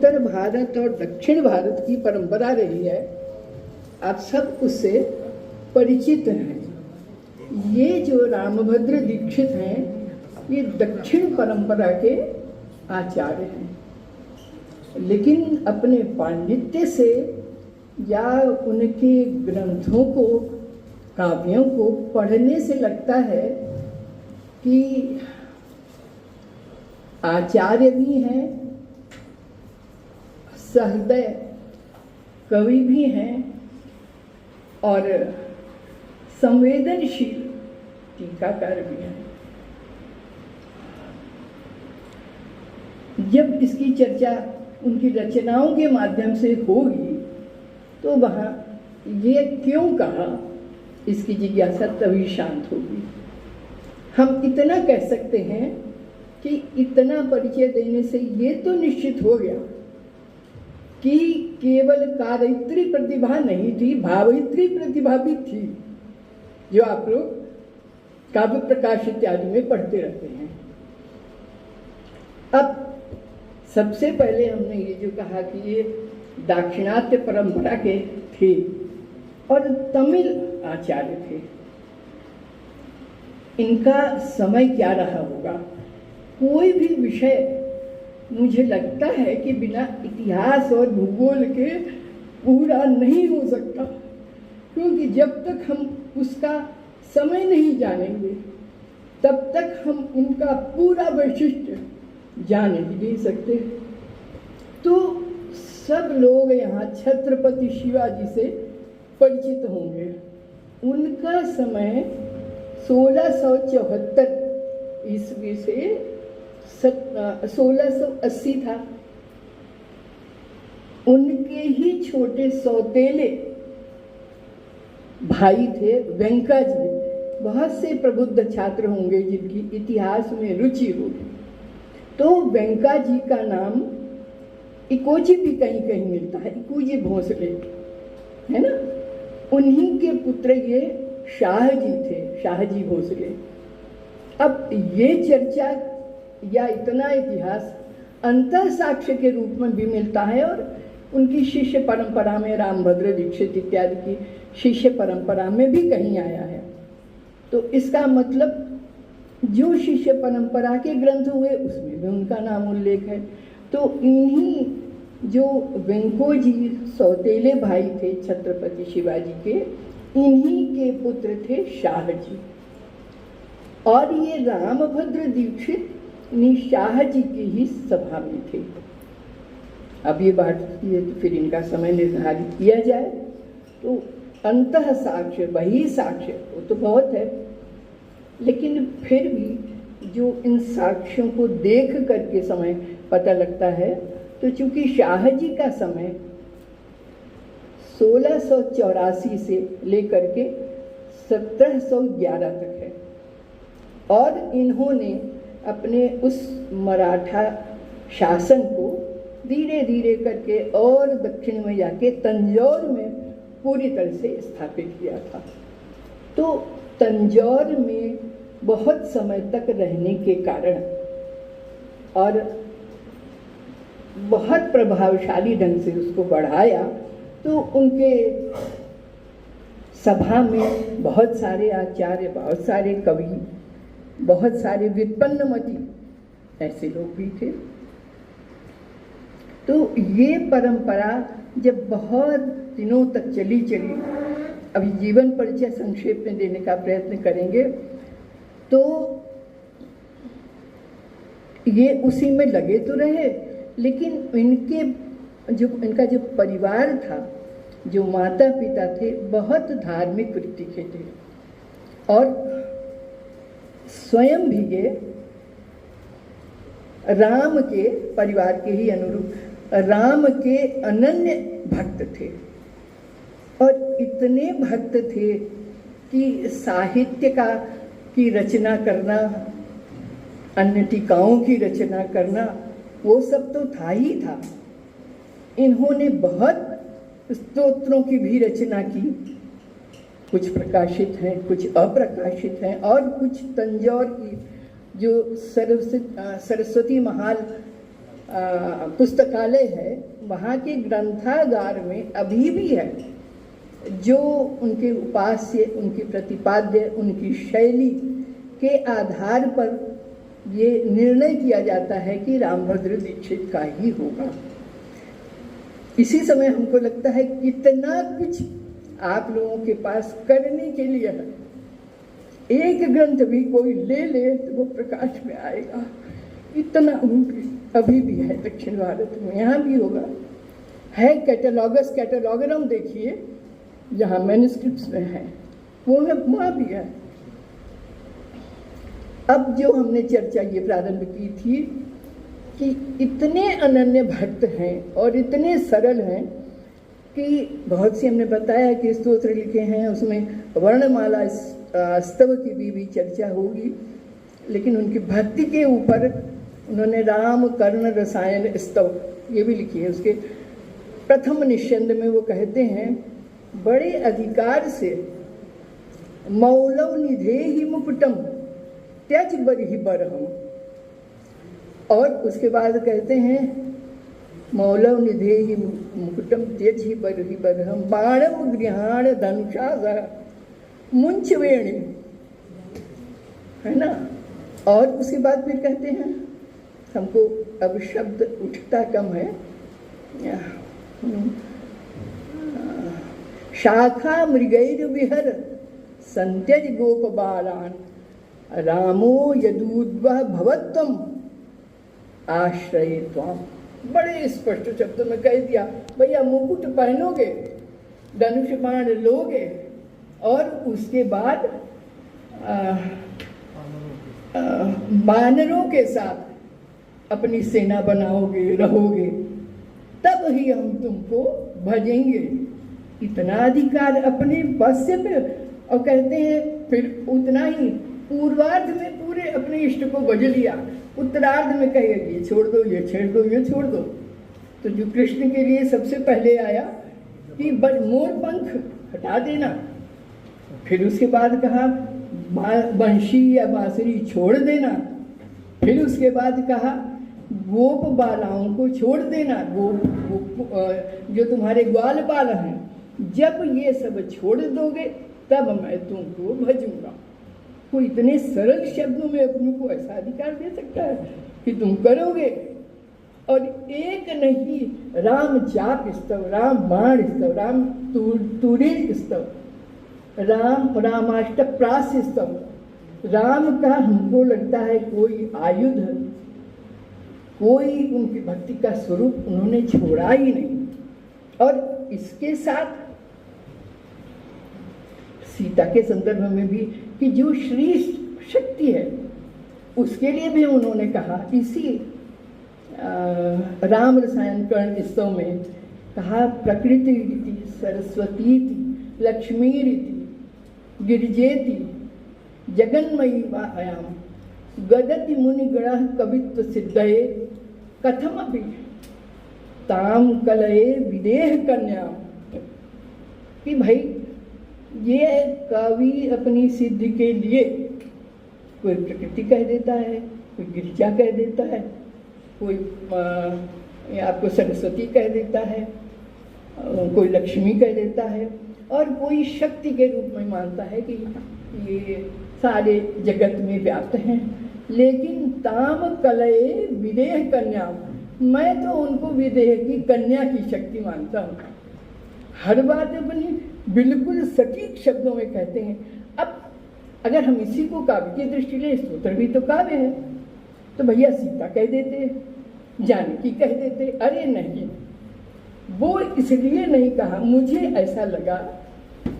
उत्तर भारत और दक्षिण भारत की परंपरा रही है, आप सब उससे परिचित हैं। ये जो रामभद्र दीक्षित हैं, ये दक्षिण परंपरा के आचार्य हैं, लेकिन अपने पांडित्य से या उनके ग्रंथों को, काव्यों को पढ़ने से लगता है कि आचार्य भी हैं, सहृदय कवि भी हैं और संवेदनशील टीकाकार भी हैं। जब इसकी चर्चा उनकी रचनाओं के माध्यम से होगी तो वहाँ ये क्यों कहा, इसकी जिज्ञासा तभी शांत होगी। हम इतना कह सकते हैं कि इतना परिचय देने से ये तो निश्चित हो गया कि केवल कारित्री प्रतिभा नहीं थी, भावित्री प्रतिभा भी थी, जो आप लोग काव्य प्रकाश इत्यादि में पढ़ते रहते हैं। अब सबसे पहले हमने ये जो कहा कि ये दाक्षिणात्य परंपरा के थे और तमिल आचार्य थे, इनका समय क्या रहा होगा? कोई भी विषय मुझे लगता है कि बिना इतिहास और भूगोल के पूरा नहीं हो सकता, क्योंकि जब तक हम उसका समय नहीं जानेंगे तब तक हम उनका पूरा वैशिष्ट्य जान ही नहीं सकते। तो सब लोग यहाँ छत्रपति शिवाजी से परिचित होंगे। उनका समय 1674 ईस्वी से 1680 था। उनके ही छोटे सौतेले भाई थे वेंका जी। बहुत से प्रबुद्ध छात्र होंगे जिनकी इतिहास में रुचि होगी, तो वेंका जी का नाम इकोजी भी कहीं कहीं मिलता है, इकोजी भोसले, है ना। उन्हीं के पुत्र ये शाह जी थे, शाहजी भोसले। अब ये चर्चा या इतना इतिहास अंतः साक्ष्य के रूप में भी मिलता है और उनकी शिष्य परंपरा में, रामभद्र दीक्षित इत्यादि की शिष्य परंपरा में भी कहीं आया है। तो इसका मतलब जो शिष्य परंपरा के ग्रंथ हुए उसमें भी उनका नाम उल्लेख है। तो इन्हीं जो वेंकोजी सौतेले भाई थे छत्रपति शिवाजी के, इन्हीं के पुत्र थे शाह जी। और ये रामभद्र दीक्षित शाह जी की ही सभा में थे। अब ये बात ये तो फिर इनका समय निर्धारित किया जाए तो अंतः साक्ष्य, वही साक्ष्य वो तो बहुत है, लेकिन फिर भी जो इन साक्ष्यों को देख करके समय पता लगता है, तो चूंकि शाह जी का समय 1684 से लेकर के 1711 तक है और इन्होंने अपने उस मराठा शासन को धीरे धीरे करके और दक्षिण में जाके तंजौर में पूरी तरह से स्थापित किया था। तो तंजौर में बहुत समय तक रहने के कारण और बहुत प्रभावशाली ढंग से उसको बढ़ाया, तो उनके सभा में बहुत सारे आचार्य, बहुत सारे कवि, बहुत सारे व्युत्पन्नमति ऐसे लोग भी थे। तो ये परंपरा जब बहुत दिनों तक चली, अभी जीवन परिचय संक्षेप में देने का प्रयत्न करेंगे, तो ये उसी में लगे तो रहे, लेकिन इनका जो परिवार था, जो माता पिता थे, बहुत धार्मिक वृत्ति के थे और स्वयं भी ये राम के परिवार के ही अनुरूप राम के अनन्य भक्त थे और इतने भक्त थे कि साहित्य की रचना करना, अन्य टीकाओं की रचना करना, वो सब तो था ही था। इन्होंने बहुत स्तोत्रों की भी रचना की, कुछ प्रकाशित हैं, कुछ अप्रकाशित हैं, और कुछ तंजौर की जो सरस्वती महाल पुस्तकालय है, वहाँ के ग्रंथागार में अभी भी है जो उनके उपास्य, उनकी प्रतिपाद्य, उनकी शैली के आधार पर ये निर्णय किया जाता है कि रामभद्र दीक्षित का ही होगा। इसी समय हमको लगता है कितना कुछ आप लोगों के पास करने के लिए है। एक ग्रंथ भी कोई ले ले तो वो प्रकाश में आएगा, इतना अभी भी है दक्षिण भारत में, यहाँ भी होगा। है कैटलॉगस कैटलॉगरम, देखिए जहाँ मैन्युस्क्रिप्ट्स में है वो है, वहाँ भी है। अब जो हमने चर्चा ये प्रारंभ की थी कि इतने अनन्य भक्त हैं और इतने सरल हैं कि बहुत सी हमने बताया कि स्तोत्र लिखे हैं, उसमें वर्णमाला स्तव की भी चर्चा होगी, लेकिन उनकी भक्ति के ऊपर उन्होंने राम कर्ण रसायन स्तव ये भी लिखी है। उसके प्रथम निषंद में वो कहते हैं, बड़े अधिकार से मौलव निधेहि मुकुटम त्यज बरहि बरहम, और उसके बाद कहते हैं मौलव निधेहि मुकुटम त्यज बरहि बरहम बाणम गृहाण धनुषा मुंच वेणी, है ना। और उसके बाद फिर कहते हैं, हमको अब शब्द उठता कम है, शाखा मृगैर विहर संत्यज गोप बालान रामो यदूद्वह भवत्वम आश्रय त्वाम। बड़े स्पष्ट शब्दों में कह दिया, भैया मुकुट पहनोगे, धनुष बाण लोगे, और उसके बाद वानरों के साथ अपनी सेना बनाओगे, रहोगे, तब ही हम तुमको भजेंगे। इतना अधिकार अपने वश्य पे, और कहते हैं फिर उतना ही पूर्वार्ध में पूरे अपने इष्ट को भज लिया, उत्तरार्ध में कहे ये छोड़ दो, ये छेड़ दो, ये छोड़ दो। तो जो कृष्ण के लिए सबसे पहले आया कि मोर पंख हटा देना, फिर उसके बाद कहा बंशी या बांसुरी छोड़ देना, फिर उसके बाद कहा गोप बालाओं को छोड़ देना, गोप जो तुम्हारे ग्वाल बाल हैं, जब ये सब छोड़ दोगे तब मैं तुमको भजूंगा। कोई इतने सरल शब्दों में अपने को ऐसा अधिकार दे सकता है कि तुम करोगे। और एक नहीं, राम जाप स्तव, राम बाण स्तव, राम तुरीर स्तव, रामाष्टप्रास स्तव। राम का हमको लगता है कोई आयुध, कोई उनकी भक्ति का स्वरूप उन्होंने छोड़ा ही नहीं। और इसके साथ सीता के संदर्भ में भी कि जो श्री शक्ति है उसके लिए भी उन्होंने कहा, इसी राम रसायन कर्ण स्तव में कहा, प्रकृति रीति सरस्वती लक्ष्मी रीति गिरिजेति जगन्मयी वायाम गदति मुनिगण कवित्व सिद्धये कथमपि ताम कलये विदेह कन्या। कि भाई ये कवि अपनी सिद्धि के लिए कोई प्रकृति कह देता है, कोई गिरिजा कह देता है, कोई आपको सरस्वती कह देता है, कोई लक्ष्मी कह देता है, और कोई शक्ति के रूप में मानता है कि ये सारे जगत में व्याप्त हैं। लेकिन ताम कलये विदेह कन्या, मैं तो उनको विदेह की कन्या की शक्ति मानता हूँ। हर बात अपनी बिल्कुल सटीक शब्दों में कहते हैं। अब अगर हम इसी को काव्य की दृष्टि ले, स्तोत्र भी तो काव्य है, तो भैया सीता कह देते, जानकी कह देते। अरे नहीं, वो इसलिए नहीं कहा। मुझे ऐसा लगा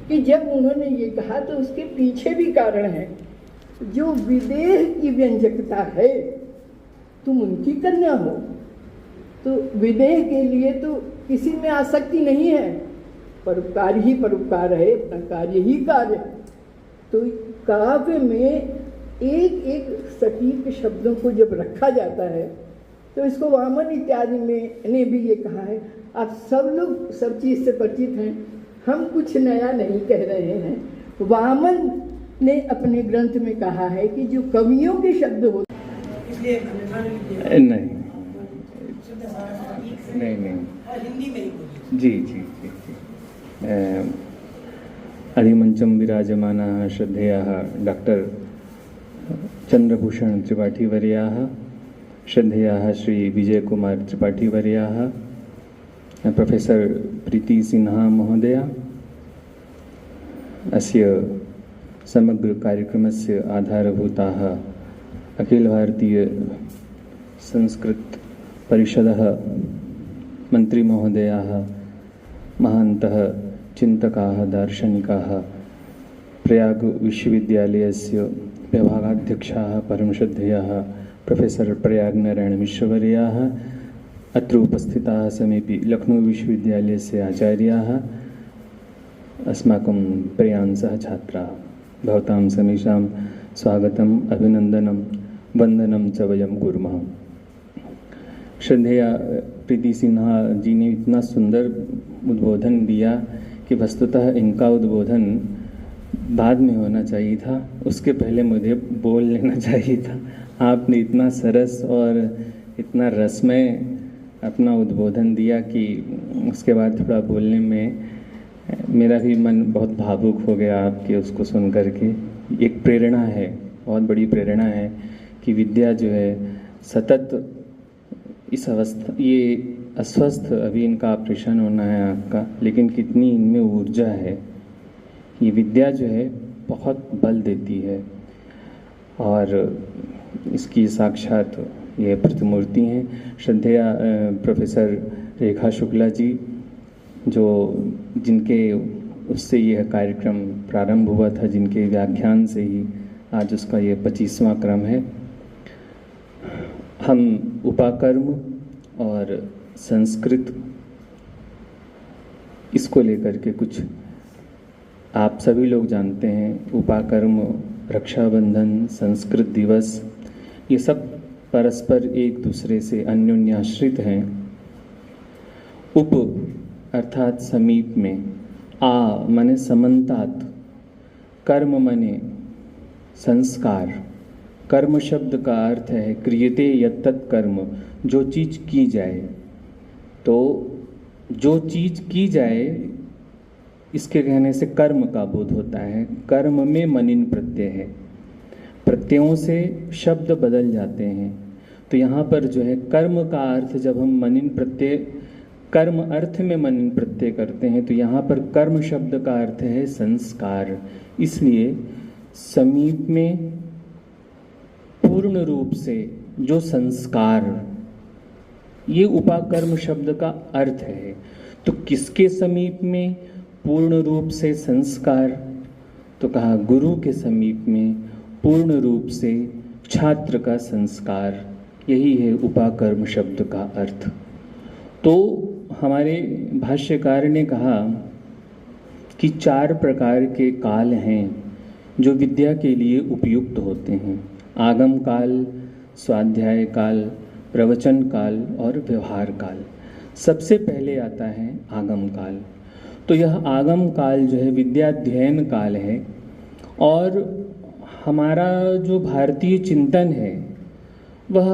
कि जब उन्होंने ये कहा तो उसके पीछे भी कारण है। जो विदेह की व्यंजकता है, तुम उनकी कन्या हो, तो विदेह के लिए तो किसी में आसक्ति नहीं है, परोपकार ही परोपकार है, अपना कार्य ही कार्य है। तो काव्य में एक एक सटीक शब्दों को जब रखा जाता है, तो इसको वामन इत्यादि में ने भी ये कहा है। आप सब लोग सब चीज़ से परिचित हैं, हम कुछ नया नहीं कह रहे हैं। वामन ने अपने ग्रंथ में कहा है कि जो कवियों के शब्द होते नहीं, नहीं नहीं, हिंदी में ही बोलिए। जी जी जी जी। अधिमंचम विराजमानाः श्रद्धेयाः डॉक्टर चंद्रभूषण त्रिपाठी वर्याः, श्रद्धेयाः श्री विजय कुमार त्रिपाठी वर्याः, प्रोफेसर प्रीति सिन्हा महोदया, अस्य समग्र कार्यक्रमस्य आधारभूताः अखिल भारतीय संस्कृत परिषदः मन्त्रीमहोदयाः, महान्तः चिन्तकाः दार्शनिकाः, प्रयाग विश्वविद्यालयस्य विभागाध्यक्षाः परमश्रद्धेयाः प्रोफेसर प्रयाग नारायण मिश्रवर्याः, अत्र उपस्थिताः समेपि लखनऊ विश्वविद्यालयस्य आचार्याः, अस्माकं प्रियांसः छात्राः, भवतां समेषां स्वागतम्, अभिनन्दनं, वन्दनं च वयं कुर्मः। श्रद्धेया प्रीति सिन्हा जी ने इतना सुंदर उद्बोधन दिया कि वस्तुतः इनका उद्बोधन बाद में होना चाहिए था, उसके पहले मुझे बोल लेना चाहिए था। आपने इतना सरस और इतना रसमय अपना उद्बोधन दिया कि उसके बाद थोड़ा बोलने में मेरा भी मन बहुत भावुक हो गया आपके उसको सुन कर के। एक प्रेरणा है, बहुत बड़ी प्रेरणा है कि विद्या जो है सतत इस अवस्था, ये अस्वस्थ, अभी इनका ऑपरेशन होना है आपका, लेकिन कितनी इनमें ऊर्जा है। ये विद्या जो है बहुत बल देती है और इसकी साक्षात ये प्रतिमूर्ति हैं। श्रद्धेया प्रोफेसर रेखा शुक्ला जी, जो जिनके उससे यह कार्यक्रम प्रारंभ हुआ था, जिनके व्याख्यान से ही आज उसका ये 25वां क्रम है। हम उपाकर्म और संस्कृत इसको लेकर के कुछ, आप सभी लोग जानते हैं, उपाकर्म, रक्षाबंधन, संस्कृत दिवस, ये सब परस्पर एक दूसरे से अन्योन्याश्रित हैं। उप अर्थात समीप में, आ माने समन्तात, कर्म माने संस्कार। कर्म शब्द का अर्थ है क्रियते यत्तत् कर्म, जो चीज़ की जाए। तो जो चीज़ की जाए, इसके कहने से कर्म का बोध होता है। कर्म में मनिन प्रत्यय है, प्रत्ययों से शब्द बदल जाते हैं। तो यहाँ पर जो है कर्म का अर्थ, जब हम मनिन प्रत्यय, कर्म अर्थ में मनिन प्रत्यय करते हैं, तो यहाँ पर कर्म शब्द का अर्थ है संस्कार। इसलिए समीप में पूर्ण रूप से जो संस्कार, ये उपाकर्म शब्द का अर्थ है। तो किसके समीप में पूर्ण रूप से संस्कार? तो कहा गुरु के समीप में पूर्ण रूप से छात्र का संस्कार। यही है उपाकर्म शब्द का अर्थ। तो हमारे भाष्यकार ने कहा कि 4 प्रकार के काल हैं जो विद्या के लिए उपयुक्त होते हैं: आगम काल, स्वाध्याय काल, प्रवचन काल और व्यवहार काल। सबसे पहले आता है आगम काल। तो यह आगम काल जो है विद्याध्ययन काल है, और हमारा जो भारतीय चिंतन है वह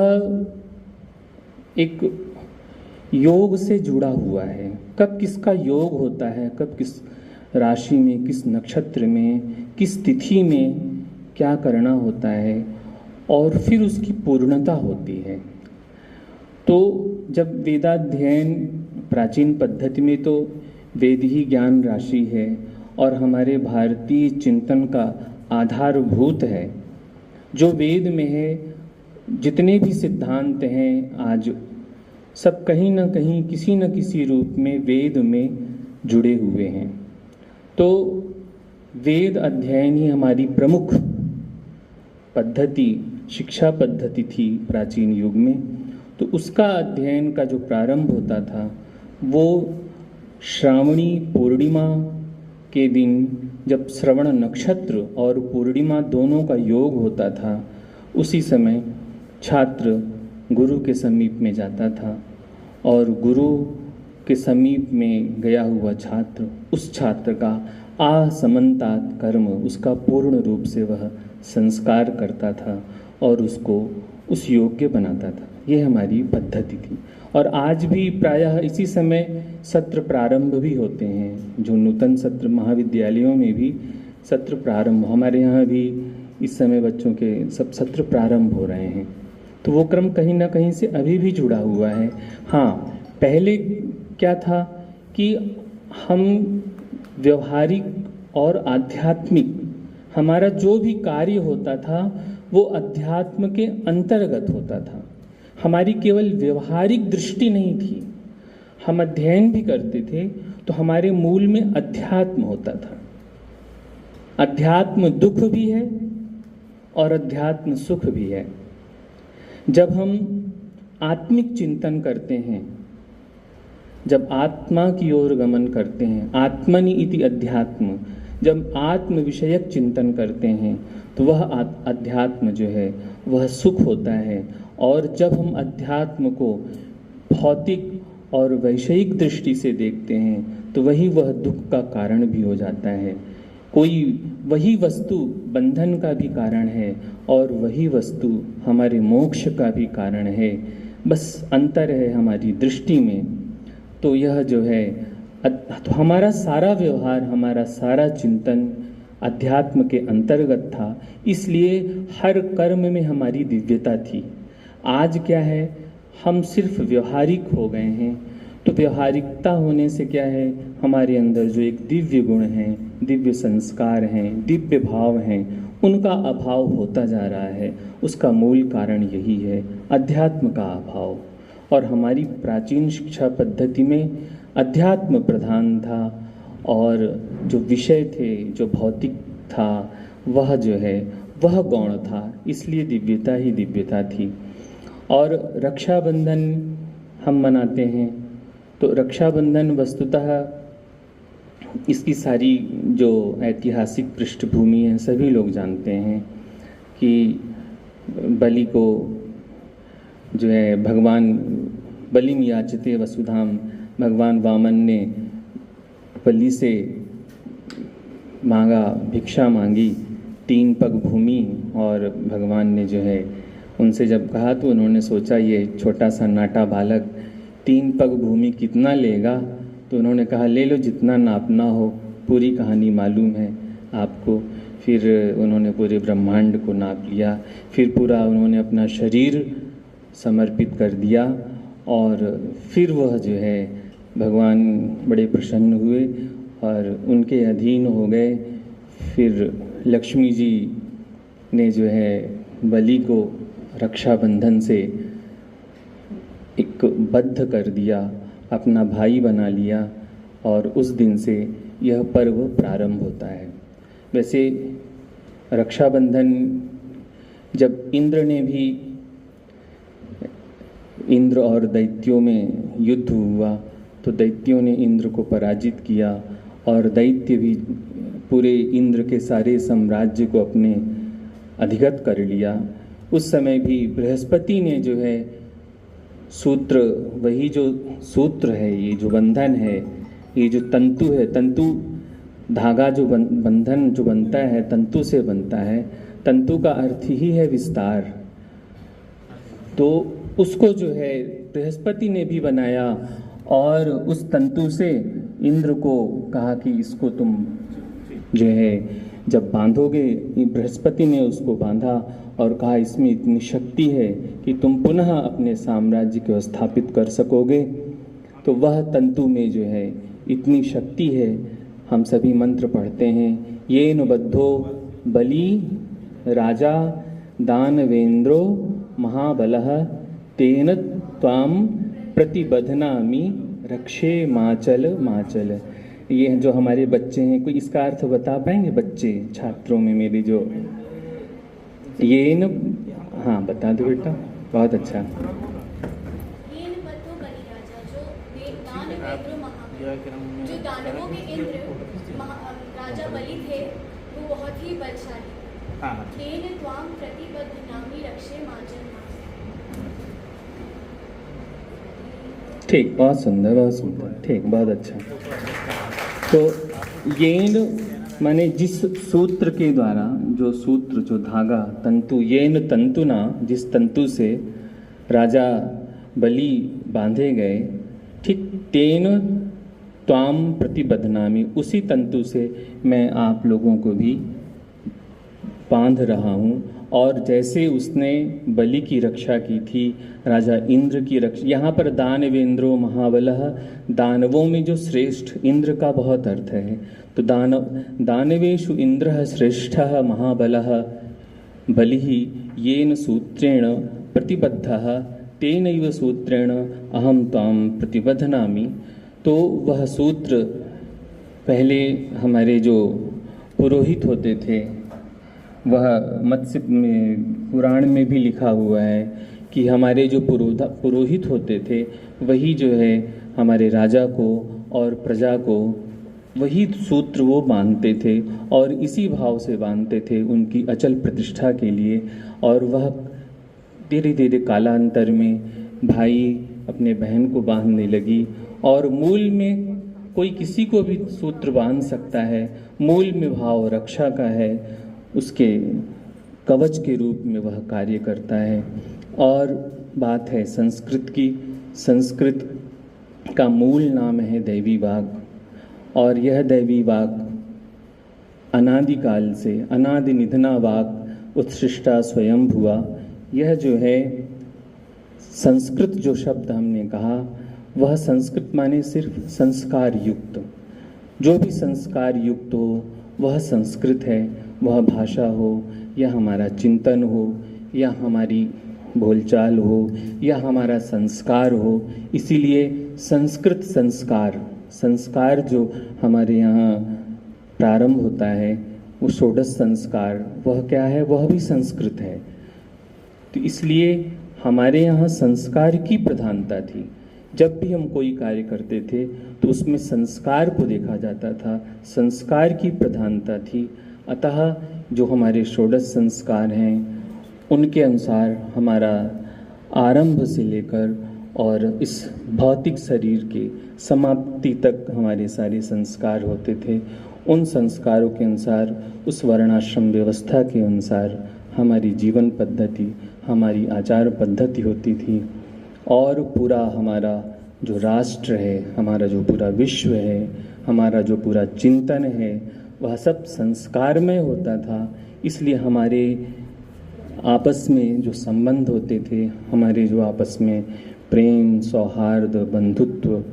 एक योग से जुड़ा हुआ है। कब किसका योग होता है, कब किस राशि में, किस नक्षत्र में, किस तिथि में क्या करना होता है, और फिर उसकी पूर्णता होती है। तो जब वेदाध्ययन, प्राचीन पद्धति में तो वेद ही ज्ञान राशि है और हमारे भारतीय चिंतन का आधारभूत है। जो वेद में है, जितने भी सिद्धांत हैं आज सब कहीं ना कहीं किसी न किसी रूप में वेद में जुड़े हुए हैं। तो वेद अध्ययन ही हमारी प्रमुख पद्धति, शिक्षा पद्धति थी प्राचीन युग में। तो उसका अध्ययन का जो प्रारंभ होता था वो श्रावणी पूर्णिमा के दिन, जब श्रवण नक्षत्र और पूर्णिमा दोनों का योग होता था, उसी समय छात्र गुरु के समीप में जाता था और गुरु के समीप में गया हुआ छात्र, उस छात्र का असमन्तात कर्म, उसका पूर्ण रूप से वह संस्कार करता था और उसको उस योग्य बनाता था। ये हमारी पद्धति थी। और आज भी प्रायः इसी समय सत्र प्रारंभ भी होते हैं। जो नूतन सत्र महाविद्यालयों में भी सत्र प्रारंभ, हमारे यहाँ भी इस समय बच्चों के सब सत्र प्रारंभ हो रहे हैं। तो वो क्रम कहीं ना कहीं से अभी भी जुड़ा हुआ है। हाँ, पहले क्या था कि हम व्यवहारिक और आध्यात्मिक, हमारा जो भी कार्य होता था वो अध्यात्म के अंतर्गत होता था। हमारी केवल व्यवहारिक दृष्टि नहीं थी, हम अध्ययन भी करते थे तो हमारे मूल में अध्यात्म होता था। अध्यात्म दुख भी है और अध्यात्म सुख भी है। जब हम आत्मिक चिंतन करते हैं, जब आत्मा की ओर गमन करते हैं, आत्मनि इति अध्यात्म, जब आत्म विषयक चिंतन करते हैं तो वह अध्यात्म जो है वह सुख होता है। और जब हम अध्यात्म को भौतिक और वैषयिक दृष्टि से देखते हैं तो वह दुख का कारण भी हो जाता है। वही वस्तु बंधन का भी कारण है और वही वस्तु हमारे मोक्ष का भी कारण है, बस अंतर है हमारी दृष्टि में। तो यह जो है, तो हमारा सारा व्यवहार, हमारा सारा चिंतन अध्यात्म के अंतर्गत था, इसलिए हर कर्म में हमारी दिव्यता थी। आज क्या है, हम सिर्फ व्यवहारिक हो गए हैं। तो व्यवहारिकता होने से क्या है, हमारे अंदर जो एक दिव्य गुण हैं, दिव्य संस्कार हैं, दिव्य भाव हैं, उनका अभाव होता जा रहा है। उसका मूल कारण यही है, अध्यात्म का अभाव। और हमारी प्राचीन शिक्षा पद्धति में अध्यात्म प्रधान था और जो विषय थे, जो भौतिक था, वह जो है वह गौण था, इसलिए दिव्यता ही दिव्यता थी। और रक्षाबंधन हम मनाते हैं तो रक्षाबंधन वस्तुतः इसकी सारी जो ऐतिहासिक पृष्ठभूमि है सभी लोग जानते हैं कि बलि को जो है भगवान बलिम याचते वसुधाम, भगवान वामन ने बलि से मांगा, भिक्षा मांगी 3 पग भूमि, और भगवान ने जो है उनसे जब कहा तो उन्होंने सोचा ये छोटा सा नाटा बालक 3 पग भूमि कितना लेगा, तो उन्होंने कहा ले लो जितना नापना हो, पूरी कहानी मालूम है आपको। फिर उन्होंने पूरे ब्रह्मांड को नाप लिया, फिर पूरा उन्होंने अपना शरीर समर्पित कर दिया और फिर वह जो है भगवान बड़े प्रसन्न हुए और उनके अधीन हो गए। फिर लक्ष्मी जी ने जो है बलि को रक्षाबंधन से एक बद्ध कर दिया, अपना भाई बना लिया और उस दिन से यह पर्व प्रारंभ होता है। वैसे रक्षाबंधन जब इंद्र और दैत्यों में युद्ध हुआ तो दैत्यों ने इंद्र को पराजित किया और दैत्य भी पूरे इंद्र के सारे साम्राज्य को अपने अधिगत कर लिया। उस समय भी बृहस्पति ने जो है सूत्र, वही जो सूत्र है, ये जो बंधन है, ये जो तंतु है, तंतु धागा जो बंधन जो बनता है तंतु से बनता है, तंतु का अर्थ ही है विस्तार। तो उसको जो है बृहस्पति ने भी बनाया और उस तंतु से इंद्र को कहा कि इसको तुम जो है जब बांधोगे, बृहस्पति ने उसको बांधा और कहा इसमें इतनी शक्ति है कि तुम पुनः अपने साम्राज्य को स्थापित कर सकोगे। तो वह तंतु में जो है इतनी शक्ति है। हम सभी मंत्र पढ़ते हैं, येन बद्धो बलि राजा दानवेंद्रो महाबलः तेन त्वाम प्रतिबध्नामि रक्षे माचल माचल। ये जो हमारे बच्चे हैं, कोई इसका अर्थ बता पाएंगे बच्चे छात्रों में मेरे जो ये न, हाँ बता दो बेटा, बहुत अच्छा। जो दानवों के इंद्र राजा बलि थे वो बहुत ही बलशाली। तेन त्वाम प्रतिबध्नामि रक्षे माचल माचल। ठीक, बहुत सुंदर, बहुत सुंदर, ठीक, बहुत अच्छा। तो येन माने जिस सूत्र के द्वारा, जो सूत्र, जो धागा, तंतु, येन तंतुना, जिस तंतु से राजा बलि बांधे गए, ठीक तेन त्वाम प्रतिबध्नामि, उसी तंतु से मैं आप लोगों को भी बांध रहा हूँ। और जैसे उसने बलि की रक्षा की थी, राजा इंद्र की रक्षा, यहाँ पर दानवेंद्रो महाबलः, दानवों में जो श्रेष्ठ, इंद्र का बहुत अर्थ है, तो दानवेषु इंद्रः श्रेष्ठः महाबलः बलिः येन सूत्रेण प्रतिबद्धः तेनैव सूत्रेण अहम त्वाम प्रतिबध्नामि। तो वह सूत्र पहले हमारे जो पुरोहित होते थे, वह मत्स्य पुराण में भी लिखा हुआ है कि हमारे जो पुरोहित होते थे वही जो है हमारे राजा को और प्रजा को वही सूत्र वो बांधते थे और इसी भाव से बांधते थे उनकी अचल प्रतिष्ठा के लिए। और वह धीरे धीरे कालांतर में भाई अपने बहन को बांधने लगी और मूल में कोई किसी को भी सूत्र बांध सकता है, मूल में भाव रक्षा का है, उसके कवच के रूप में वह कार्य करता है। और बात है संस्कृत की, संस्कृत का मूल नाम है दैवी वाग, और यह दैवी वाग अनादिकाल से, अनादि निधना वाग उत्सृष्टा स्वयं भुआ। यह जो है संस्कृत जो शब्द हमने कहा, वह संस्कृत माने सिर्फ संस्कार युक्त, जो भी संस्कार युक्त हो वह संस्कृत है। वह भाषा हो या हमारा चिंतन हो या हमारी बोलचाल हो या हमारा संस्कार हो, इसीलिए संस्कृत संस्कार जो हमारे यहाँ प्रारंभ होता है, वो षोडश संस्कार, वह क्या है, वह भी संस्कृत है। तो इसलिए हमारे यहाँ संस्कार की प्रधानता थी। जब भी हम कोई कार्य करते थे तो उसमें संस्कार को देखा जाता था, संस्कार की प्रधानता थी। अतः जो हमारे षोडश संस्कार हैं उनके अनुसार हमारा आरंभ से लेकर और इस भौतिक शरीर के समाप्ति तक हमारे सारे संस्कार होते थे। उन संस्कारों के अनुसार, उस वर्णाश्रम व्यवस्था के अनुसार हमारी जीवन पद्धति, हमारी आचार पद्धति होती थी। और पूरा हमारा जो राष्ट्र है, हमारा जो पूरा विश्व है, हमारा जो पूरा चिंतन है, वह सब संस्कारमय होता था। इसलिए हमारे आपस में जो संबंध होते थे, हमारे जो आपस में प्रेम, सौहार्द, बंधुत्व,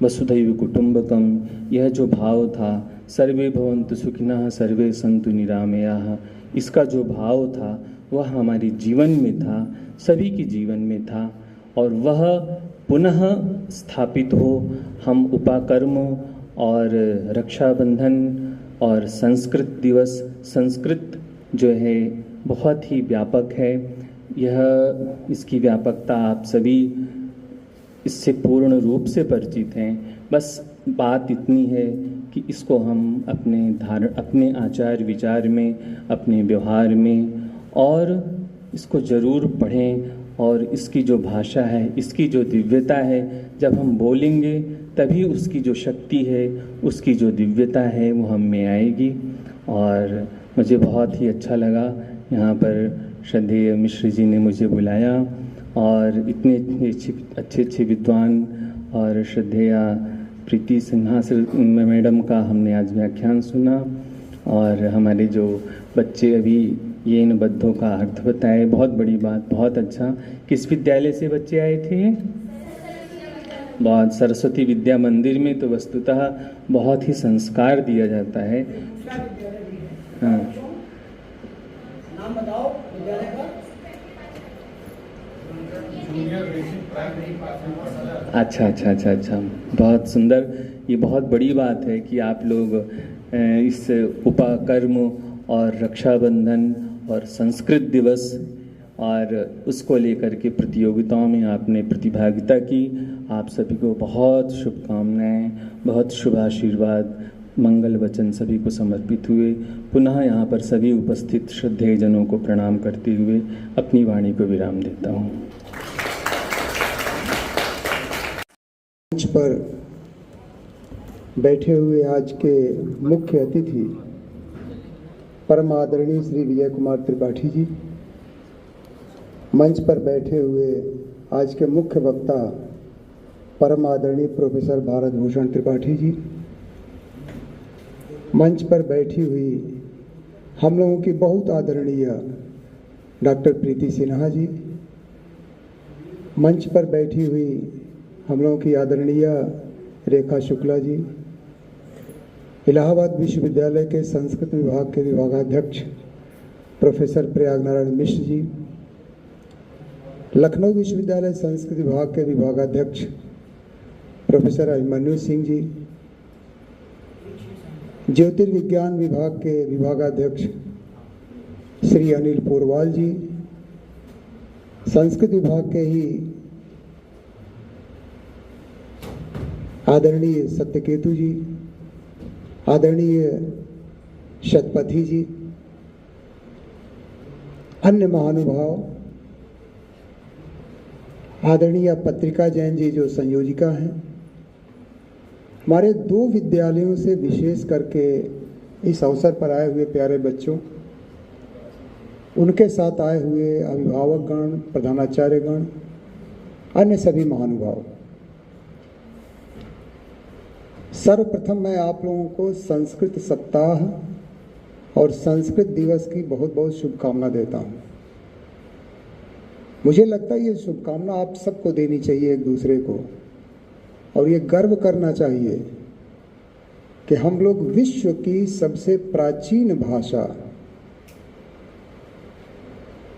वसुधैव कुटुंबकम, यह जो भाव था, सर्वे भवन्तु सुखिनः सर्वे सन्तु निरामयाः, इसका जो भाव था वह हमारे जीवन में था, सभी के जीवन में था। और वह पुनः स्थापित हो। हम उपाकर्म और रक्षाबंधन और संस्कृत दिवस, संस्कृत जो है बहुत ही व्यापक है। यह इसकी व्यापकता आप सभी इससे पूर्ण रूप से परिचित हैं। बस बात इतनी है कि इसको हम अपने आचार विचार में, अपने व्यवहार में और इसको ज़रूर पढ़ें। और इसकी जो भाषा है, इसकी जो दिव्यता है, जब हम बोलेंगे तभी उसकी जो शक्ति है, उसकी जो दिव्यता है वो हम में आएगी। और मुझे बहुत ही अच्छा लगा यहाँ पर श्रद्धेय मिश्र जी ने मुझे बुलाया और इतने अच्छे विद्वान और श्रद्धेया प्रीति सिन्हा मैडम का हमने आज व्याख्यान सुना। और हमारे जो बच्चे अभी ये इन बद्धों का अर्थ बताए, बहुत बड़ी बात, बहुत अच्छा। किस विद्यालय से बच्चे आए थे? बहुत सरस्वती विद्या मंदिर में तो वस्तुतः बहुत ही संस्कार दिया जाता है। हाँ, नाम बताओ विद्यालय का। अच्छा, बहुत सुंदर। ये बहुत बड़ी बात है कि आप लोग इस उपाकर्म और रक्षाबंधन और संस्कृत दिवस और उसको लेकर के प्रतियोगिताओं में आपने प्रतिभागिता की। आप सभी को बहुत शुभकामनाएं, बहुत शुभ आशीर्वाद, मंगल वचन सभी को समर्पित हुए। पुनः यहाँ पर सभी उपस्थित श्रद्धेय जनों को प्रणाम करते हुए अपनी वाणी को विराम देता हूँ। मंच पर बैठे हुए आज के मुख्य अतिथि परम आदरणीय श्री विजय कुमार त्रिपाठी जी, मंच पर बैठे हुए आज के मुख्य वक्ता परम आदरणीय प्रोफेसर भारत भूषण त्रिपाठी जी, मंच पर बैठी हुई हम लोगों की बहुत आदरणीय डॉक्टर प्रीति सिन्हा जी, मंच पर बैठी हुई हम लोगों की आदरणीय रेखा शुक्ला जी, इलाहाबाद विश्वविद्यालय के संस्कृत विभाग के विभागाध्यक्ष प्रोफेसर प्रयाग नारायण मिश्र जी, लखनऊ विश्वविद्यालय संस्कृत विभाग के विभागाध्यक्ष प्रोफेसर अभिमन्यु सिंह जी, ज्योतिर्विज्ञान विभाग के विभागाध्यक्ष श्री अनिल पोरवाल जी, संस्कृत विभाग के ही आदरणीय सत्यकेतु जी, आदरणीय शतपथी जी, अन्य महानुभाव, आदरणीय पत्रिका जैन जी जो संयोजिका हैं, हमारे 2 विद्यालयों से विशेष करके इस अवसर पर आए हुए प्यारे बच्चों, उनके साथ आए हुए अभिभावकगण, प्रधानाचार्यगण, अन्य सभी महानुभाव, सर्वप्रथम मैं आप लोगों को संस्कृत सप्ताह और संस्कृत दिवस की बहुत बहुत शुभकामना देता हूँ। मुझे लगता है ये शुभकामना आप सबको देनी चाहिए एक दूसरे को, और ये गर्व करना चाहिए कि हम लोग विश्व की सबसे प्राचीन भाषा,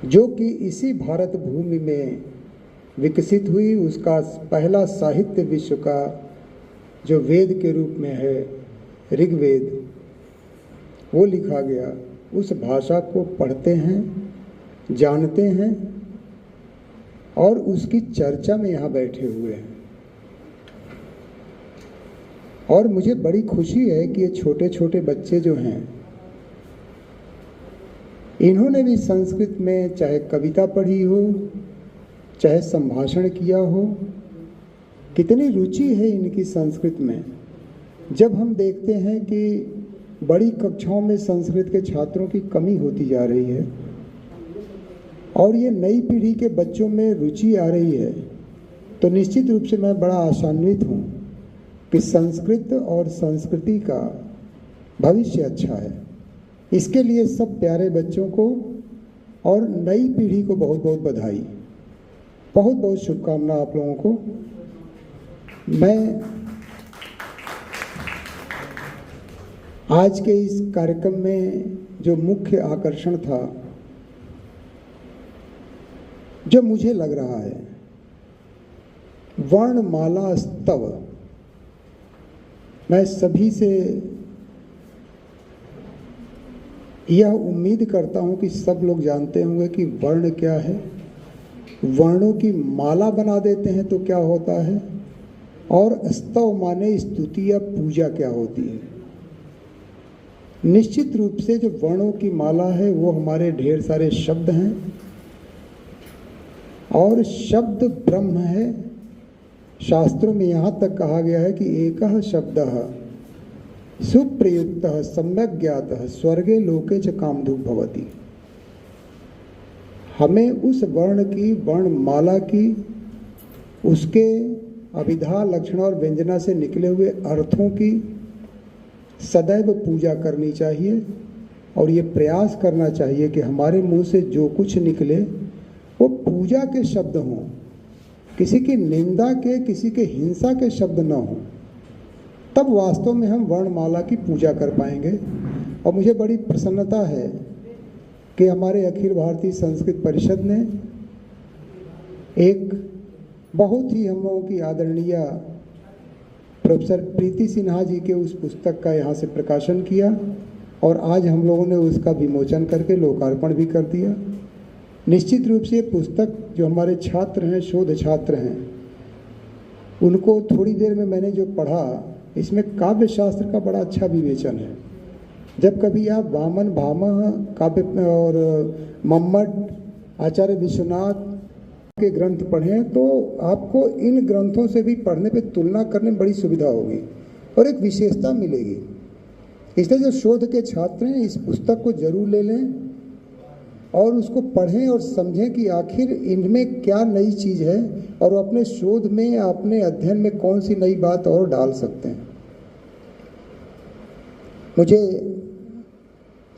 जो कि इसी भारत भूमि में विकसित हुई, उसका पहला साहित्य विश्व का जो वेद के रूप में है ऋग्वेद, वो लिखा गया, उस भाषा को पढ़ते हैं, जानते हैं और उसकी चर्चा में यहाँ बैठे हुए हैं। और मुझे बड़ी खुशी है कि ये छोटे छोटे बच्चे जो हैं, इन्होंने भी संस्कृत में चाहे कविता पढ़ी हो, चाहे संभाषण किया हो, कितनी रुचि है इनकी संस्कृत में। जब हम देखते हैं कि बड़ी कक्षाओं में संस्कृत के छात्रों की कमी होती जा रही है और ये नई पीढ़ी के बच्चों में रुचि आ रही है, तो निश्चित रूप से मैं बड़ा आशान्वित हूँ कि संस्कृत और संस्कृति का भविष्य अच्छा है। इसके लिए सब प्यारे बच्चों को और नई पीढ़ी को बहुत बहुत बधाई, बहुत बहुत शुभकामना आप लोगों को। मैं आज के इस कार्यक्रम में जो मुख्य आकर्षण था, जो मुझे लग रहा है, वर्णमाला स्तव। मैं सभी से यह उम्मीद करता हूं कि सब लोग जानते होंगे कि वर्ण क्या है, वर्णों की माला बना देते हैं तो क्या होता है, और स्तव माने स्तुति या पूजा क्या होती है। निश्चित रूप से जो वर्णों की माला है वो हमारे ढेर सारे शब्द हैं, और शब्द ब्रह्म है। शास्त्रों में यहाँ तक कहा गया है कि एकः शब्दः सुप्रयुक्तः सम्यक् ज्ञातः स्वर्गे लोके च कामधुक् भवति। हमें उस वर्ण की, वर्णमाला की, उसके अभिधा, लक्षण और व्यंजना से निकले हुए अर्थों की सदैव पूजा करनी चाहिए, और ये प्रयास करना चाहिए कि हमारे मुंह से जो कुछ निकले वो पूजा के शब्द हों, किसी की निंदा के, किसी के हिंसा के शब्द न हों। तब वास्तव में हम वर्णमाला की पूजा कर पाएंगे। और मुझे बड़ी प्रसन्नता है कि हमारे अखिल भारतीय संस्कृत परिषद ने एक बहुत ही हम लोगों की आदरणीय प्रोफेसर प्रीति सिन्हा जी के उस पुस्तक का यहाँ से प्रकाशन किया, और आज हम लोगों ने उसका विमोचन करके लोकार्पण भी कर दिया। निश्चित रूप से ये पुस्तक जो हमारे छात्र हैं, शोध छात्र हैं, उनको थोड़ी देर में मैंने जो पढ़ा, इसमें काव्य शास्त्र का बड़ा अच्छा विवेचन है। जब कभी आप वामन भामह काव्य और मम्मट, आचार्य विश्वनाथ के ग्रंथ पढ़ें तो आपको इन ग्रंथों से भी पढ़ने पे तुलना करने में बड़ी सुविधा होगी और एक विशेषता मिलेगी। इसलिए जो शोध के छात्र हैं इस पुस्तक को जरूर ले लें, और उसको पढ़ें और समझें कि आखिर इनमें क्या नई चीज़ है और वो अपने शोध में या अपने अध्ययन में कौन सी नई बात और डाल सकते हैं। मुझे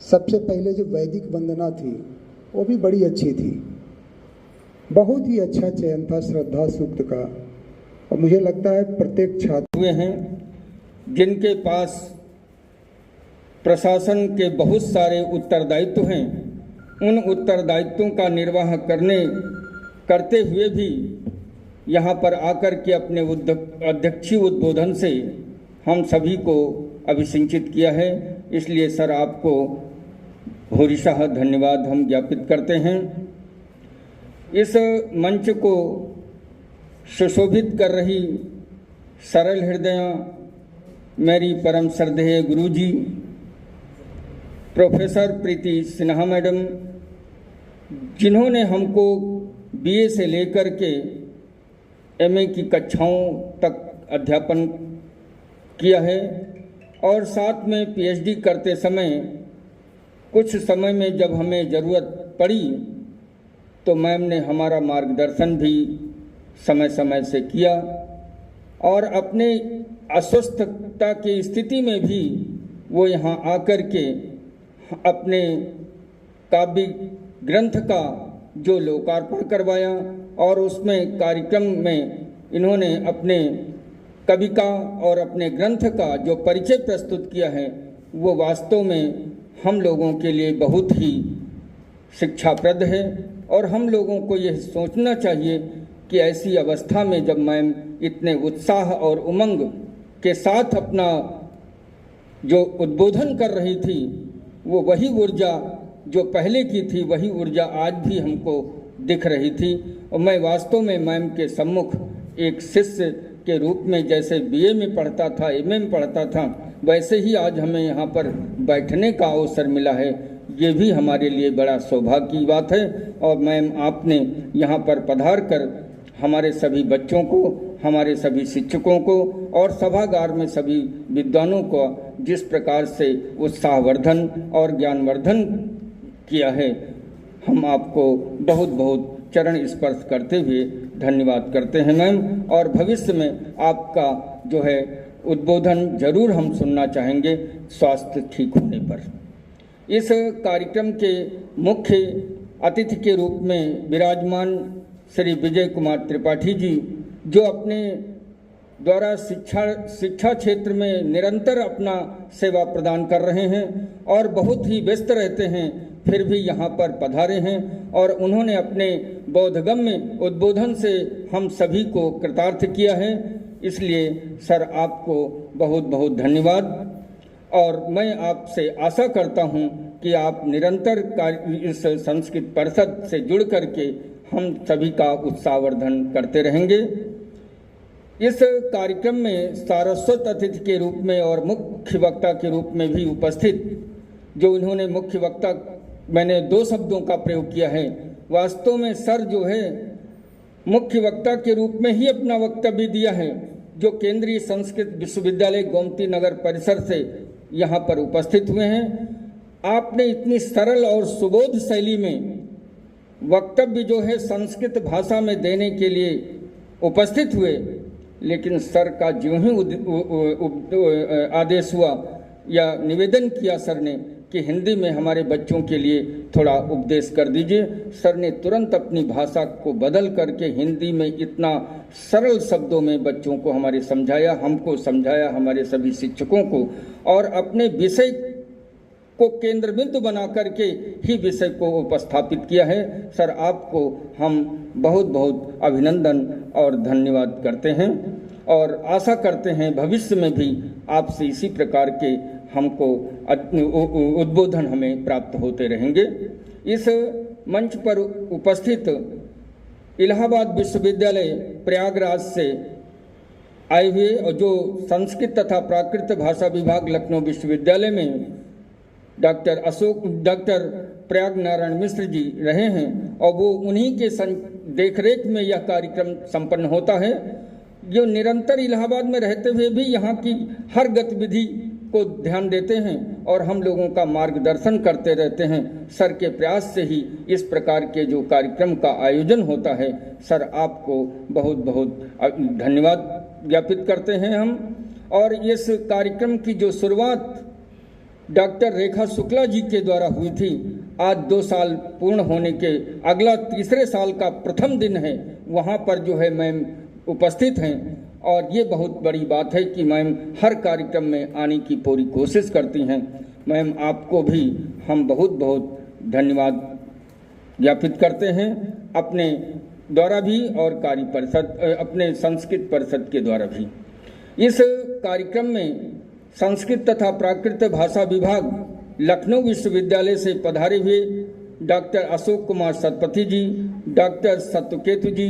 सबसे पहले जो वैदिक वंदना थी वो भी बड़ी अच्छी थी, बहुत ही अच्छा चयन था श्रद्धा सूक्त का, और मुझे लगता है प्रत्येक छात्र हुए हैं जिनके पास प्रशासन के बहुत सारे उत्तरदायित्व हैं। उन उत्तरदायित्वों का निर्वाह करते हुए भी यहाँ पर आकर के अपने अध्यक्षीय उद्बोधन से हम सभी को अभिसिंचित किया है। इसलिए सर आपको भूरिशः धन्यवाद हम ज्ञापित करते हैं। इस मंच को सुशोभित कर रही सरल हृदय मेरी परम श्रद्धेय गुरुजी प्रोफेसर प्रीति सिन्हा मैडम, जिन्होंने हमको बीए से लेकर के एमए की कक्षाओं तक अध्यापन किया है, और साथ में पीएचडी करते समय कुछ समय में जब हमें ज़रूरत पड़ी तो मैम ने हमारा मार्गदर्शन भी समय समय से किया, और अपने अस्वस्थता की स्थिति में भी वो यहाँ आकर के अपने काव्य ग्रंथ का जो लोकार्पण करवाया, और उसमें कार्यक्रम में इन्होंने अपने कवि का और अपने ग्रंथ का जो परिचय प्रस्तुत किया है वो वास्तव में हम लोगों के लिए बहुत ही शिक्षाप्रद है। और हम लोगों को यह सोचना चाहिए कि ऐसी अवस्था में जब मैम इतने उत्साह और उमंग के साथ अपना जो उद्बोधन कर रही थी, वो वही ऊर्जा जो पहले की थी वही ऊर्जा आज भी हमको दिख रही थी। और मैं वास्तव में मैम के सम्मुख एक शिष्य के रूप में जैसे बीए में पढ़ता था, एमए में पढ़ता था, वैसे ही आज हमें यहाँ पर बैठने का अवसर मिला है। ये भी हमारे लिए बड़ा सौभाग्य की बात है। और मैम आपने यहाँ पर पधार कर हमारे सभी बच्चों को, हमारे सभी शिक्षकों को और सभागार में सभी विद्वानों को जिस प्रकार से उत्साहवर्धन और ज्ञानवर्धन किया है, हम आपको बहुत बहुत चरण स्पर्श करते हुए धन्यवाद करते हैं मैम। और भविष्य में आपका जो है उद्बोधन जरूर हम सुनना चाहेंगे स्वास्थ्य ठीक होने पर। इस कार्यक्रम के मुख्य अतिथि के रूप में विराजमान श्री विजय कुमार त्रिपाठी जी, जो अपने द्वारा शिक्षा क्षेत्र में निरंतर अपना सेवा प्रदान कर रहे हैं और बहुत ही व्यस्त रहते हैं, फिर भी यहाँ पर पधारे हैं, और उन्होंने अपने बोधगम्य उद्बोधन से हम सभी को कृतार्थ किया है। इसलिए सर आपको बहुत बहुत धन्यवाद। और मैं आपसे आशा करता हूँ कि आप निरंतर इस संस्कृत परिषद से जुड़ करके हम सभी का उत्साहवर्धन करते रहेंगे। इस कार्यक्रम में सारस्वत अतिथि के रूप में और मुख्य वक्ता के रूप में भी उपस्थित, जो इन्होंने मुख्य वक्ता, मैंने 2 शब्दों का प्रयोग किया है, वास्तव में सर जो है मुख्य वक्ता के रूप में ही अपना वक्तव्य दिया है, जो केंद्रीय संस्कृत विश्वविद्यालय गोमती नगर परिसर से यहाँ पर उपस्थित हुए हैं। आपने इतनी सरल और सुबोध शैली में वक्तव्य जो है संस्कृत भाषा में देने के लिए उपस्थित हुए, लेकिन सर का ज्यों ही आदेश हुआ या निवेदन किया सर ने कि हिंदी में हमारे बच्चों के लिए थोड़ा उपदेश कर दीजिए, सर ने तुरंत अपनी भाषा को बदल करके हिंदी में इतना सरल शब्दों में बच्चों को हमारे समझाया, हमको समझाया, हमारे सभी शिक्षकों को, और अपने विषय को केंद्र बिंदु बना करके ही विषय को उपस्थापित किया है। सर आपको हम बहुत बहुत अभिनंदन और धन्यवाद करते हैं, और आशा करते हैं भविष्य में भी आपसे इसी प्रकार के हमको उद्बोधन हमें प्राप्त होते रहेंगे। इस मंच पर उपस्थित इलाहाबाद विश्वविद्यालय प्रयागराज से आए हुए और जो संस्कृत तथा प्राकृत भाषा विभाग लखनऊ विश्वविद्यालय में डॉक्टर प्रयाग नारायण मिश्र जी रहे हैं, और वो उन्हीं के देखरेख में यह कार्यक्रम संपन्न होता है, जो निरंतर इलाहाबाद में रहते हुए भी यहाँ की हर गतिविधि को ध्यान देते हैं और हम लोगों का मार्गदर्शन करते रहते हैं। सर के प्रयास से ही इस प्रकार के जो कार्यक्रम का आयोजन होता है। सर आपको बहुत बहुत धन्यवाद ज्ञापित करते हैं हम। और इस कार्यक्रम की जो शुरुआत डॉक्टर रेखा शुक्ला जी के द्वारा हुई थी, आज 2 साल पूर्ण होने के अगला तीसरे साल का प्रथम दिन है, वहाँ पर जो है मैम उपस्थित हैं। और ये बहुत बड़ी बात है कि मैम हर कार्यक्रम में आने की पूरी कोशिश करती हैं। मैम आपको भी हम बहुत बहुत धन्यवाद ज्ञापित करते हैं, अपने द्वारा भी और कार्य परिषद अपने संस्कृत परिषद के द्वारा भी। इस कार्यक्रम में संस्कृत तथा प्राकृत भाषा विभाग लखनऊ विश्वविद्यालय से पधारे हुए डॉक्टर अशोक कुमार सतपथी जी, डॉक्टर सत्यकेतु जी,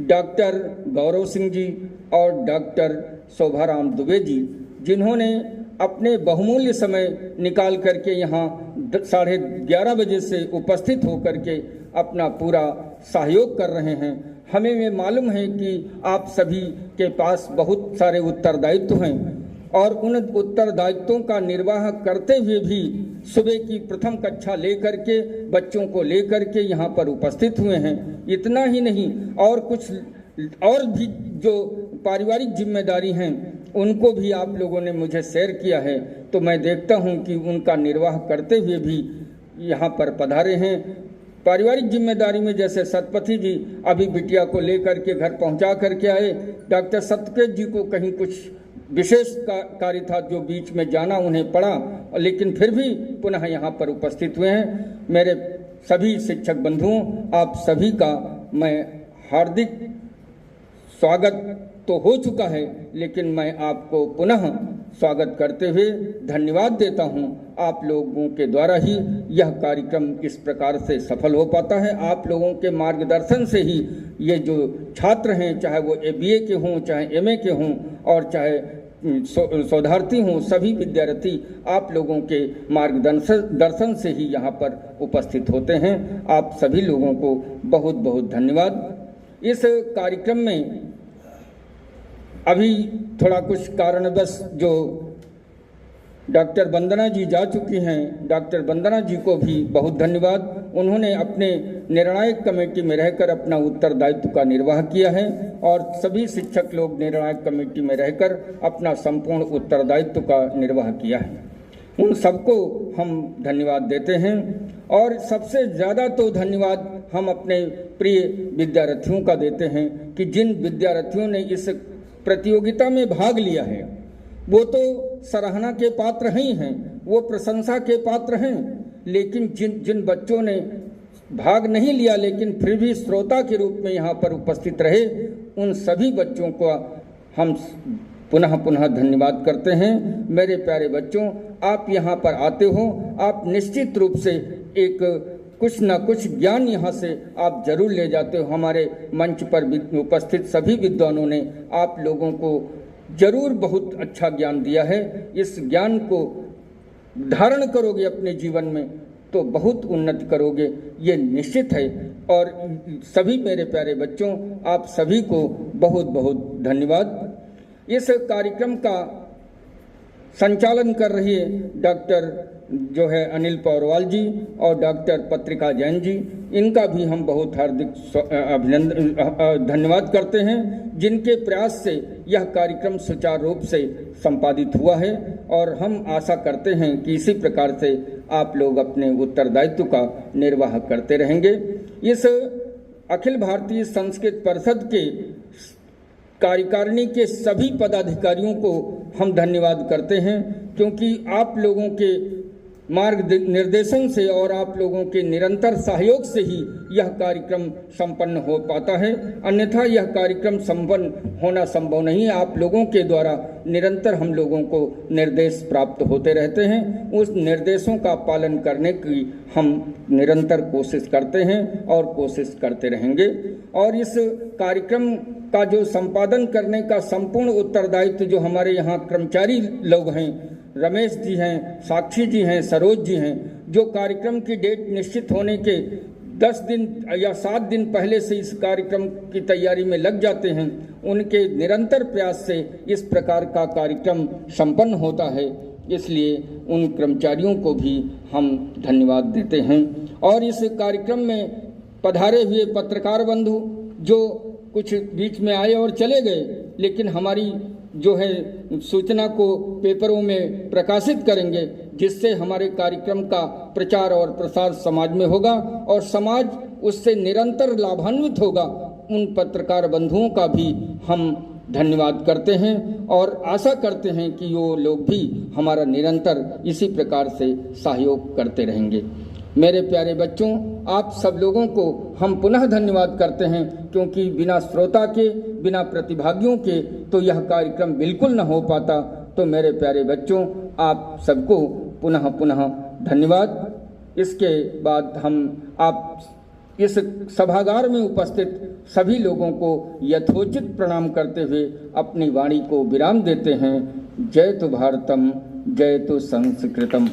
डॉक्टर गौरव सिंह जी और डॉक्टर शोभाराम दुबे जी, जिन्होंने अपने बहुमूल्य समय निकाल करके यहाँ 11:30 बजे से उपस्थित होकर के अपना पूरा सहयोग कर रहे हैं। हमें ये मालूम है कि आप सभी के पास बहुत सारे उत्तरदायित्व हैं और उन उत्तरदायित्वों का निर्वाह करते हुए भी सुबह की प्रथम कक्षा लेकर के बच्चों को लेकर के यहाँ पर उपस्थित हुए हैं। इतना ही नहीं, और कुछ और भी जो पारिवारिक जिम्मेदारी हैं उनको भी आप लोगों ने मुझे शेयर किया है, तो मैं देखता हूँ कि उनका निर्वाह करते हुए भी यहाँ पर पधारे हैं। पारिवारिक जिम्मेदारी में जैसे सतपथी जी अभी बिटिया को लेकर के घर पहुँचा करके आए, डॉक्टर सत्यकेत जी को कहीं कुछ विशेष कार्य था जो बीच में जाना उन्हें पड़ा, लेकिन फिर भी पुनः यहाँ पर उपस्थित हुए हैं। मेरे सभी शिक्षक बंधुओं, आप सभी का मैं हार्दिक स्वागत तो हो चुका है, लेकिन मैं आपको पुनः स्वागत करते हुए धन्यवाद देता हूँ। आप लोगों के द्वारा ही यह कार्यक्रम इस प्रकार से सफल हो पाता है। आप लोगों के मार्गदर्शन से ही ये जो छात्र हैं, चाहे वो BA के हों, चाहे MA के हों और चाहे शोधार्थी हों, सभी विद्यार्थी आप लोगों के मार्गदर्शन से ही यहाँ पर उपस्थित होते हैं। आप सभी लोगों को बहुत बहुत धन्यवाद। इस कार्यक्रम में अभी थोड़ा कुछ कारणवश जो डॉक्टर वंदना जी जा चुकी हैं, डॉक्टर वंदना जी को भी बहुत धन्यवाद। उन्होंने अपने निर्णायक कमेटी में रहकर अपना उत्तरदायित्व का निर्वाह किया है और सभी शिक्षक लोग निर्णायक कमेटी में रहकर अपना संपूर्ण उत्तरदायित्व का निर्वाह किया है। उन सबको हम धन्यवाद देते हैं। और सबसे ज़्यादा तो धन्यवाद हम अपने प्रिय विद्यार्थियों का देते हैं कि जिन विद्यार्थियों ने इस प्रतियोगिता में भाग लिया है वो तो सराहना के पात्र ही हैं, वो प्रशंसा के पात्र हैं, लेकिन जिन बच्चों ने भाग नहीं लिया लेकिन फिर भी श्रोता के रूप में यहाँ पर उपस्थित रहे, उन सभी बच्चों को हम पुनः पुनः धन्यवाद करते हैं। मेरे प्यारे बच्चों, आप यहाँ पर आते हो, आप निश्चित रूप से एक कुछ न कुछ ज्ञान यहाँ से आप जरूर ले जाते हो। हमारे मंच पर उपस्थित सभी विद्वानों ने आप लोगों को जरूर बहुत अच्छा ज्ञान दिया है। इस ज्ञान को धारण करोगे अपने जीवन में तो बहुत उन्नति करोगे, ये निश्चित है। और सभी मेरे प्यारे बच्चों, आप सभी को बहुत बहुत धन्यवाद। इस कार्यक्रम का संचालन कर रही है डॉक्टर जो है अनिल पौरवाल जी और डॉक्टर पत्रिका जैन जी, इनका भी हम बहुत हार्दिक धन्यवाद करते हैं, जिनके प्रयास से यह कार्यक्रम सुचारू रूप से संपादित हुआ है। और हम आशा करते हैं कि इसी प्रकार से आप लोग अपने उत्तरदायित्व का निर्वाह करते रहेंगे। इस अखिल भारतीय संस्कृत परिषद के कार्यकारिणी के सभी पदाधिकारियों को हम धन्यवाद करते हैं, क्योंकि आप लोगों के मार्ग निर्देशन से और आप लोगों के निरंतर सहयोग से ही यह कार्यक्रम संपन्न हो पाता है, अन्यथा यह कार्यक्रम संपन्न होना संभव नहीं है। आप लोगों के द्वारा निरंतर हम लोगों को निर्देश प्राप्त होते रहते हैं, उस निर्देशों का पालन करने की हम निरंतर कोशिश करते हैं और कोशिश करते रहेंगे। और इस कार्यक्रम का जो संपादन करने का संपूर्ण उत्तरदायित्व जो हमारे यहाँ कर्मचारी लोग हैं, रमेश जी हैं, साक्षी जी हैं, सरोज जी हैं, जो कार्यक्रम की डेट निश्चित होने के 10 दिन या 7 दिन पहले से इस कार्यक्रम की तैयारी में लग जाते हैं, उनके निरंतर प्रयास से इस प्रकार का कार्यक्रम संपन्न होता है। इसलिए उन कर्मचारियों को भी हम धन्यवाद देते हैं। और इस कार्यक्रम में पधारे हुए पत्रकार बंधु जो कुछ बीच में आए और चले गए, लेकिन हमारी जो है सूचना को पेपरों में प्रकाशित करेंगे, जिससे हमारे कार्यक्रम का प्रचार और प्रसार समाज में होगा और समाज उससे निरंतर लाभान्वित होगा। उन पत्रकार बंधुओं का भी हम धन्यवाद करते हैं और आशा करते हैं कि वो लोग भी हमारा निरंतर इसी प्रकार से सहयोग करते रहेंगे। मेरे प्यारे बच्चों, आप सब लोगों को हम पुनः धन्यवाद करते हैं, क्योंकि बिना श्रोता के, बिना प्रतिभागियों के तो यह कार्यक्रम बिल्कुल न हो पाता। तो मेरे प्यारे बच्चों, आप सबको पुनः पुनः धन्यवाद। इसके बाद हम आप इस सभागार में उपस्थित सभी लोगों को यथोचित प्रणाम करते हुए अपनी वाणी को विराम देते हैं। जय तो भारतम, जय तो संस्कृतम।